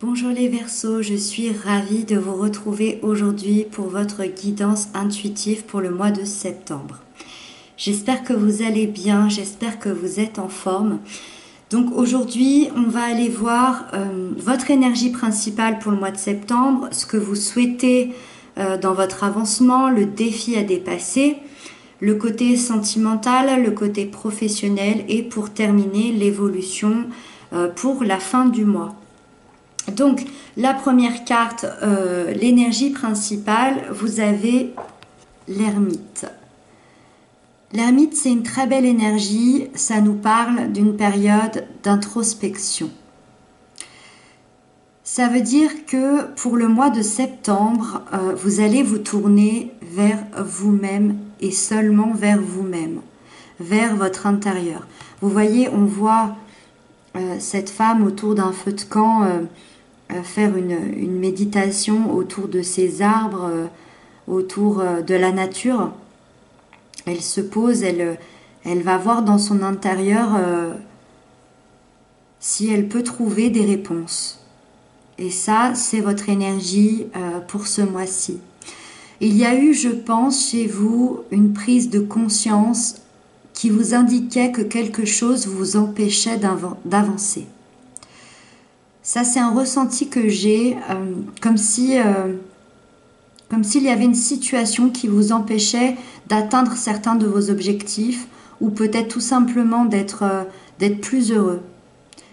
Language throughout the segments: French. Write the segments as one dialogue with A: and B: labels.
A: Bonjour les Verseaux, je suis ravie de vous retrouver aujourd'hui pour votre guidance intuitive pour le mois de septembre. J'espère que vous allez bien, j'espère que vous êtes en forme. Donc aujourd'hui, on va aller voir votre énergie principale pour le mois de septembre, ce que vous souhaitez dans votre avancement, le défi à dépasser, le côté sentimental, le côté professionnel et pour terminer, l'évolution pour la fin du mois. Donc, la première carte, l'énergie principale, vous avez l'ermite. L'ermite, c'est une très belle énergie, ça nous parle d'une période d'introspection. Ça veut dire que pour le mois de septembre, vous allez vous tourner vers vous-même et seulement vers vous-même, vers votre intérieur. Vous voyez, on voit cette femme autour d'un feu de camp faire une méditation autour de ces arbres, autour de la nature. Elle se pose, elle va voir dans son intérieur si elle peut trouver des réponses. Et ça, c'est votre énergie pour ce mois-ci. Il y a eu, je pense, chez vous une prise de conscience qui vous indiquait que quelque chose vous empêchait d'avancer. Ça, c'est un ressenti que j'ai, comme s'il y avait une situation qui vous empêchait d'atteindre certains de vos objectifs ou peut-être tout simplement d'être plus heureux.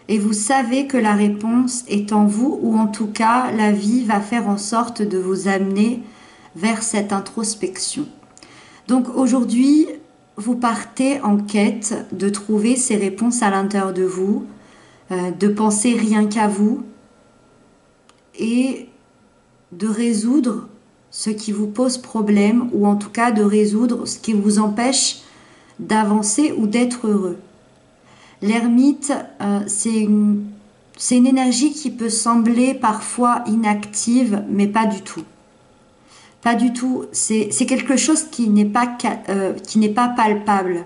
A: Et vous savez que la réponse est en vous, ou en tout cas, la vie va faire en sorte de vous amener vers cette introspection. Donc aujourd'hui, vous partez en quête de trouver ces réponses à l'intérieur de vous, de penser rien qu'à vous et de résoudre ce qui vous pose problème, ou en tout cas de résoudre ce qui vous empêche d'avancer ou d'être heureux. L'ermite, c'est une énergie qui peut sembler parfois inactive, mais pas du tout. Pas du tout. C'est quelque chose qui n'est pas palpable.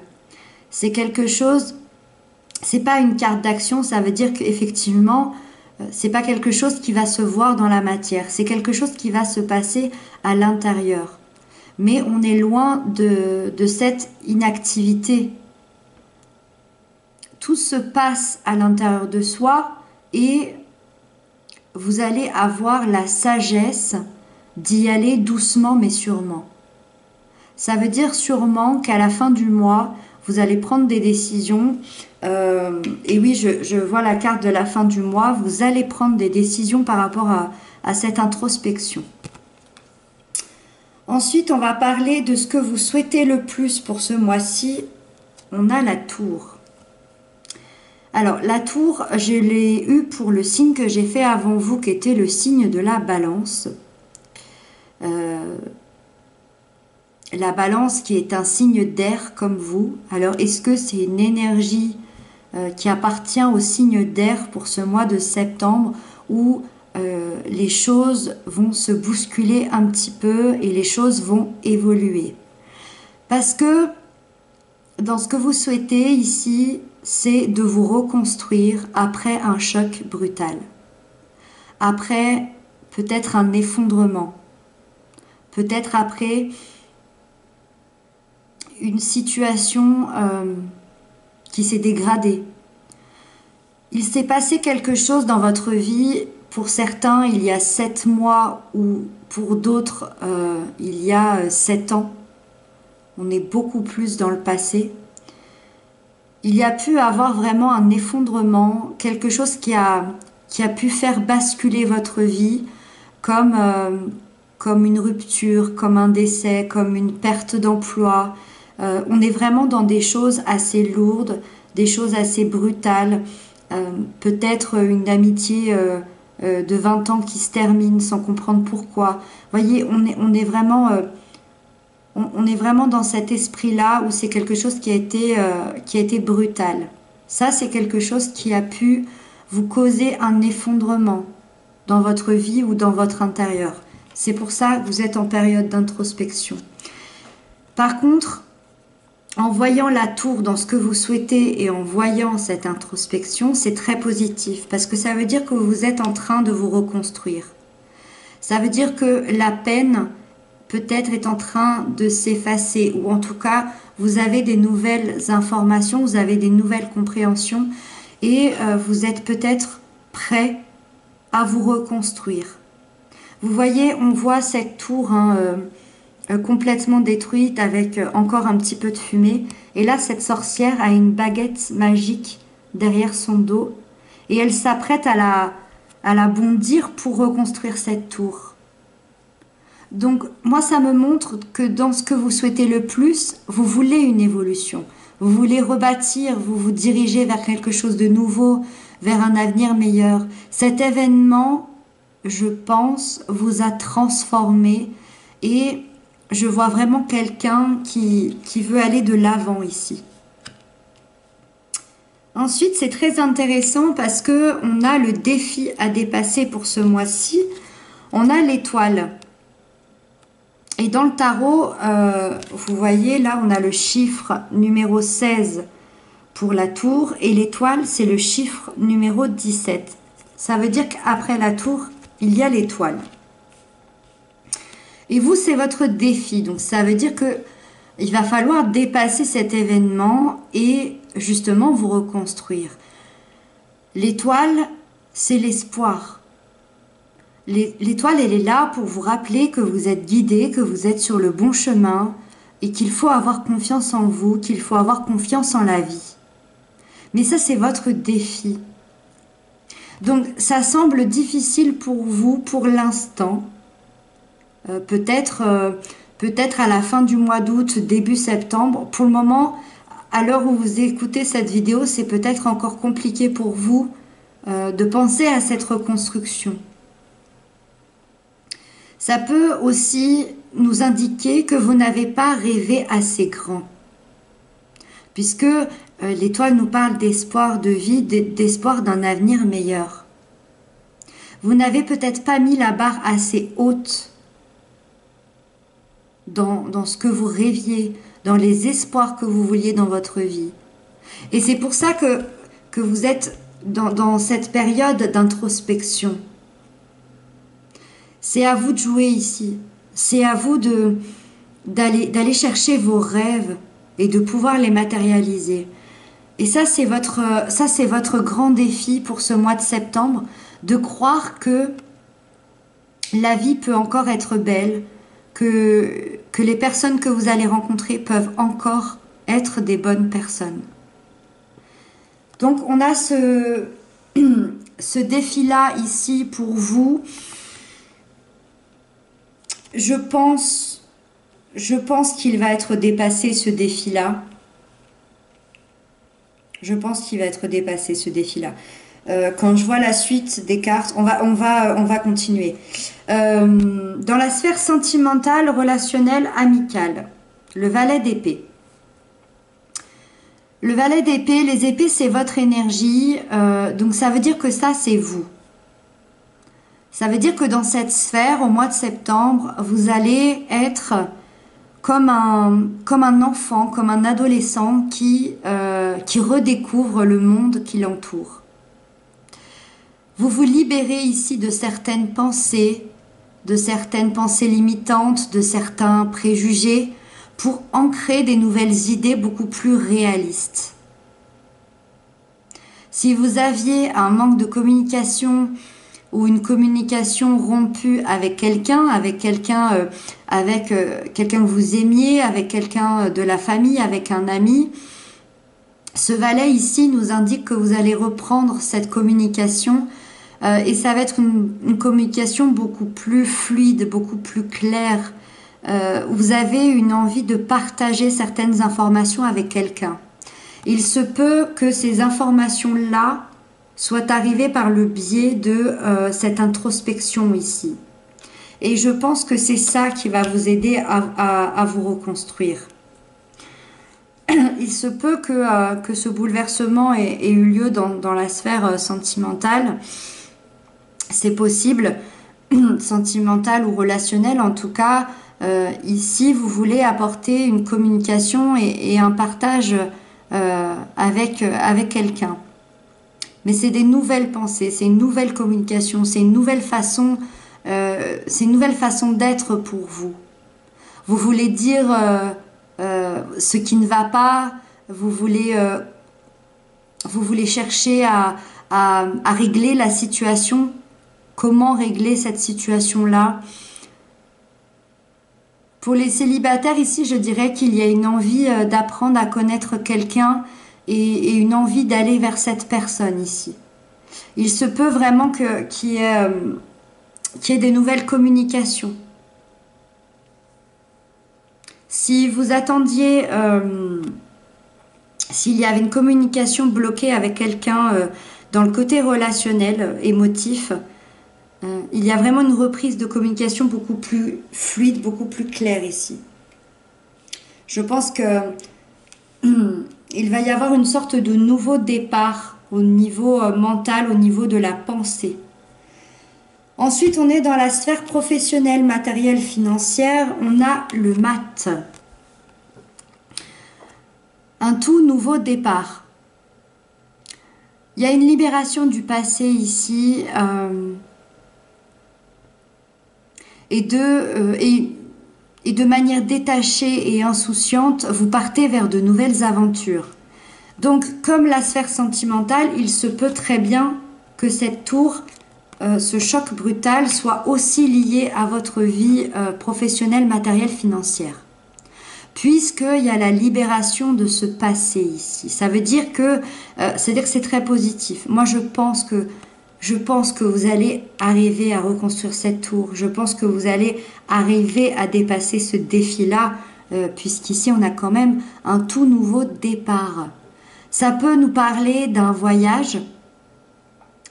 A: C'est quelque chose, c'est pas une carte d'action, ça veut dire qu'effectivement, c'est pas quelque chose qui va se voir dans la matière, c'est quelque chose qui va se passer à l'intérieur. Mais on est loin de cette inactivité. Tout se passe à l'intérieur de soi et vous allez avoir la sagesse d'y aller doucement mais sûrement. Ça veut dire sûrement qu'à la fin du mois, vous allez prendre des décisions. Et oui, je vois la carte de la fin du mois. Vous allez prendre des décisions par rapport à cette introspection. Ensuite, on va parler de ce que vous souhaitez le plus pour ce mois-ci. On a la tour. Alors, la tour, je l'ai eue pour le signe que j'ai fait avant vous, qui était le signe de la balance. La balance qui est un signe d'air comme vous. Alors, est-ce que c'est une énergie qui appartient au signe d'air pour ce mois de septembre où les choses vont se bousculer un petit peu et les choses vont évoluer? Parce que dans ce que vous souhaitez ici, c'est de vous reconstruire après un choc brutal. Après peut-être un effondrement. Peut-être après une situation qui s'est dégradée. Il s'est passé quelque chose dans votre vie, pour certains il y a 7 mois ou pour d'autres il y a 7 ans. On est beaucoup plus dans le passé. Il y a pu avoir vraiment un effondrement, quelque chose qui a pu faire basculer votre vie comme une rupture, comme un décès, comme une perte d'emploi. On est vraiment dans des choses assez lourdes, des choses assez brutales. Peut-être une amitié de 20 ans qui se termine sans comprendre pourquoi. Vous voyez, on est vraiment dans cet esprit-là où c'est quelque chose qui a été brutal. Ça, c'est quelque chose qui a pu vous causer un effondrement dans votre vie ou dans votre intérieur. C'est pour ça que vous êtes en période d'introspection. Par contre, en voyant la tour dans ce que vous souhaitez et en voyant cette introspection, c'est très positif parce que ça veut dire que vous êtes en train de vous reconstruire. Ça veut dire que la peine peut-être est en train de s'effacer ou en tout cas vous avez des nouvelles informations, vous avez des nouvelles compréhensions et vous êtes peut-être prêt à vous reconstruire. Vous voyez, on voit cette tour complètement détruite avec encore un petit peu de fumée. Et là, cette sorcière a une baguette magique derrière son dos et elle s'apprête à la bondir pour reconstruire cette tour. Donc, moi, ça me montre que dans ce que vous souhaitez le plus, vous voulez une évolution. Vous voulez rebâtir, vous vous dirigez vers quelque chose de nouveau, vers un avenir meilleur. Cet événement, je pense, vous a transformé et je vois vraiment quelqu'un qui veut aller de l'avant ici. Ensuite, c'est très intéressant parce que on a le défi à dépasser pour ce mois-ci. On a l'étoile. Et dans le tarot, vous voyez, là, on a le chiffre numéro 16 pour la tour. Et l'étoile, c'est le chiffre numéro 17. Ça veut dire qu'après la tour, il y a l'étoile. Et vous, c'est votre défi. Donc, ça veut dire que il va falloir dépasser cet événement et justement vous reconstruire. L'étoile, c'est l'espoir. L'étoile, elle est là pour vous rappeler que vous êtes guidé, que vous êtes sur le bon chemin et qu'il faut avoir confiance en vous, qu'il faut avoir confiance en la vie. Mais ça, c'est votre défi. Donc, ça semble difficile pour vous pour l'instant. Peut-être à la fin du mois d'août, début septembre. Pour le moment, à l'heure où vous écoutez cette vidéo, c'est peut-être encore compliqué pour vous de penser à cette reconstruction. Ça peut aussi nous indiquer que vous n'avez pas rêvé assez grand. Puisque l'étoile nous parle d'espoir de vie, d'espoir d'un avenir meilleur. Vous n'avez peut-être pas mis la barre assez haute dans ce que vous rêviez, dans les espoirs que vous vouliez dans votre vie. Et c'est pour ça que vous êtes dans cette période d'introspection. C'est à vous de jouer ici. C'est à vous d'aller chercher vos rêves et de pouvoir les matérialiser. Et ça, c'est votre grand défi pour ce mois de septembre, de croire que la vie peut encore être belle, que les personnes que vous allez rencontrer peuvent encore être des bonnes personnes. Donc, on a ce défi-là ici pour vous. Je pense qu'il va être dépassé, ce défi-là. Je pense qu'il va être dépassé, ce défi-là. Quand je vois la suite des cartes, on va continuer. Dans la sphère sentimentale, relationnelle, amicale, le valet d'épée. Le valet d'épée, les épées, c'est votre énergie. Donc, ça veut dire que ça, c'est vous. Ça veut dire que dans cette sphère, au mois de septembre, vous allez être comme un enfant, comme un adolescent qui redécouvre le monde qui l'entoure. Vous vous libérez ici de certaines pensées limitantes, de certains préjugés, pour ancrer des nouvelles idées beaucoup plus réalistes. Si vous aviez un manque de communication ou une communication rompue avec quelqu'un, quelqu'un que vous aimiez, avec quelqu'un de la famille, avec un ami, ce valet ici nous indique que vous allez reprendre cette communication et ça va être une communication beaucoup plus fluide, beaucoup plus claire. Vous avez une envie de partager certaines informations avec quelqu'un. Il se peut que ces informations-là soient arrivées par le biais de cette introspection ici. Et je pense que c'est ça qui va vous aider à vous reconstruire. Il se peut que ce bouleversement ait eu lieu dans la sphère sentimentale. C'est possible, sentimentale ou relationnelle en tout cas. Ici, vous voulez apporter une communication et un partage avec quelqu'un. Mais c'est des nouvelles pensées, c'est une nouvelle communication, c'est une nouvelle façon d'être pour vous. Vous voulez dire ce qui ne va pas, vous voulez chercher à régler la situation. Comment régler cette situation-là? Pour les célibataires ici, je dirais qu'il y a une envie d'apprendre à connaître quelqu'un et une envie d'aller vers cette personne ici. Il se peut vraiment qu'il y ait des nouvelles communications. Si vous attendiez, s'il y avait une communication bloquée avec quelqu'un dans le côté relationnel, émotif, il y a vraiment une reprise de communication beaucoup plus fluide, beaucoup plus claire ici. Je pense que il va y avoir une sorte de nouveau départ au niveau mental, au niveau de la pensée. Ensuite, on est dans la sphère professionnelle, matérielle, financière. On a le mat. Un tout nouveau départ. Il y a une libération du passé ici. Et de manière détachée et insouciante, vous partez vers de nouvelles aventures. Donc, comme la sphère sentimentale, il se peut très bien que cette tour, ce choc brutal, soit aussi lié à votre vie professionnelle, matérielle, financière. Puisqu'il y a la libération de ce passé ici. Ça veut dire que c'est très positif. Moi, je pense que vous allez arriver à reconstruire cette tour. Je pense que vous allez arriver à dépasser ce défi-là, puisqu'ici, on a quand même un tout nouveau départ. Ça peut nous parler d'un voyage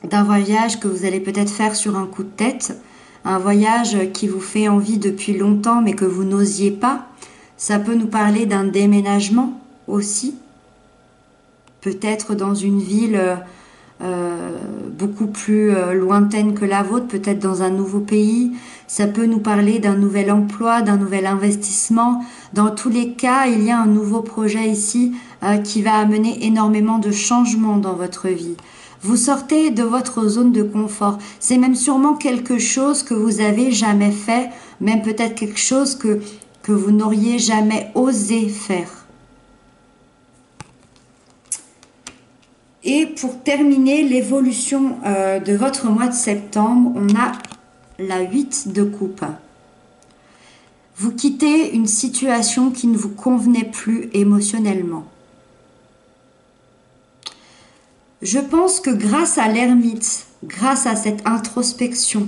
A: que vous allez peut-être faire sur un coup de tête, un voyage qui vous fait envie depuis longtemps, mais que vous n'osiez pas. Ça peut nous parler d'un déménagement aussi, peut-être dans une ville beaucoup plus lointaine que la vôtre, peut-être dans un nouveau pays. Ça peut nous parler d'un nouvel emploi, d'un nouvel investissement. Dans tous les cas, il y a un nouveau projet ici qui va amener énormément de changements dans votre vie. Vous sortez de votre zone de confort. C'est même sûrement quelque chose que vous avez jamais fait, même peut-être quelque chose que vous n'auriez jamais osé faire. Et pour terminer l'évolution de votre mois de septembre, on a la 8 de coupe. Vous quittez une situation qui ne vous convenait plus émotionnellement. Je pense que grâce à l'ermite, grâce à cette introspection,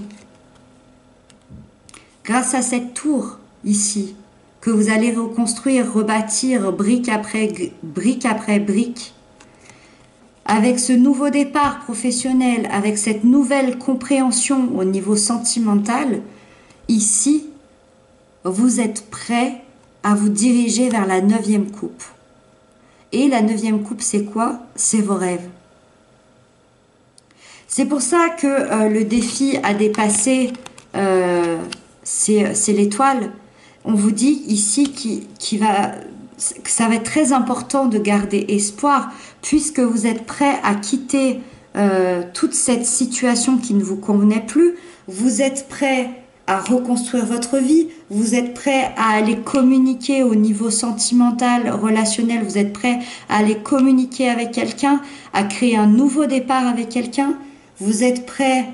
A: grâce à cette tour ici, que vous allez reconstruire, rebâtir brique après brique, avec ce nouveau départ professionnel, avec cette nouvelle compréhension au niveau sentimental, ici, vous êtes prêt à vous diriger vers la 9e coupe. Et la 9e coupe, c'est quoi? C'est vos rêves. C'est pour ça que le défi à dépasser, c'est l'étoile. On vous dit ici que ça va être très important de garder espoir, puisque vous êtes prêt à quitter toute cette situation qui ne vous convenait plus. Vous êtes prêt à reconstruire votre vie, vous êtes prêt à aller communiquer au niveau sentimental, relationnel, vous êtes prêt à aller communiquer avec quelqu'un, à créer un nouveau départ avec quelqu'un, vous êtes prêt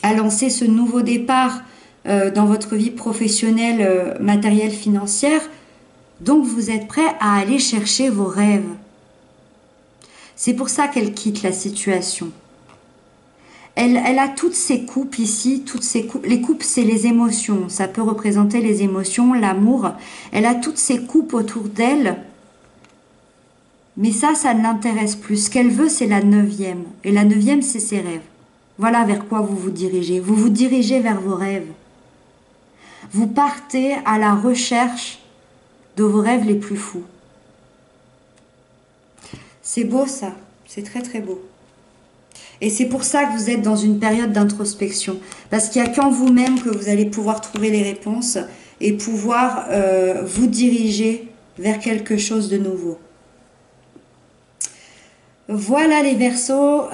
A: à lancer ce nouveau départ dans votre vie professionnelle, matérielle, financière. Donc vous êtes prêt à aller chercher vos rêves. C'est pour ça qu'elle quitte la situation. Elle a toutes ces coupes ici, toutes ces coupes. Les coupes, c'est les émotions. Ça peut représenter les émotions, l'amour. Elle a toutes ces coupes autour d'elle. Mais ça ne l'intéresse plus. Ce qu'elle veut, c'est la 9e. Et la 9e, c'est ses rêves. Voilà vers quoi vous vous dirigez. Vous vous dirigez vers vos rêves. Vous partez à la recherche de vos rêves les plus fous. C'est beau ça. C'est très très beau. Et c'est pour ça que vous êtes dans une période d'introspection. Parce qu'il n'y a qu'en vous-même que vous allez pouvoir trouver les réponses. et pouvoir vous diriger vers quelque chose de nouveau. Voilà les Verseaux,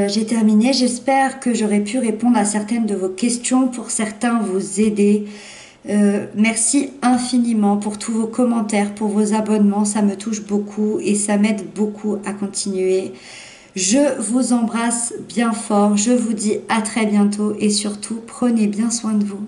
A: j'ai terminé. J'espère que j'aurai pu répondre à certaines de vos questions, pour certains vous aider. Merci infiniment pour tous vos commentaires, pour vos abonnements, ça me touche beaucoup et ça m'aide beaucoup à continuer. Je vous embrasse bien fort, je vous dis à très bientôt et surtout prenez bien soin de vous.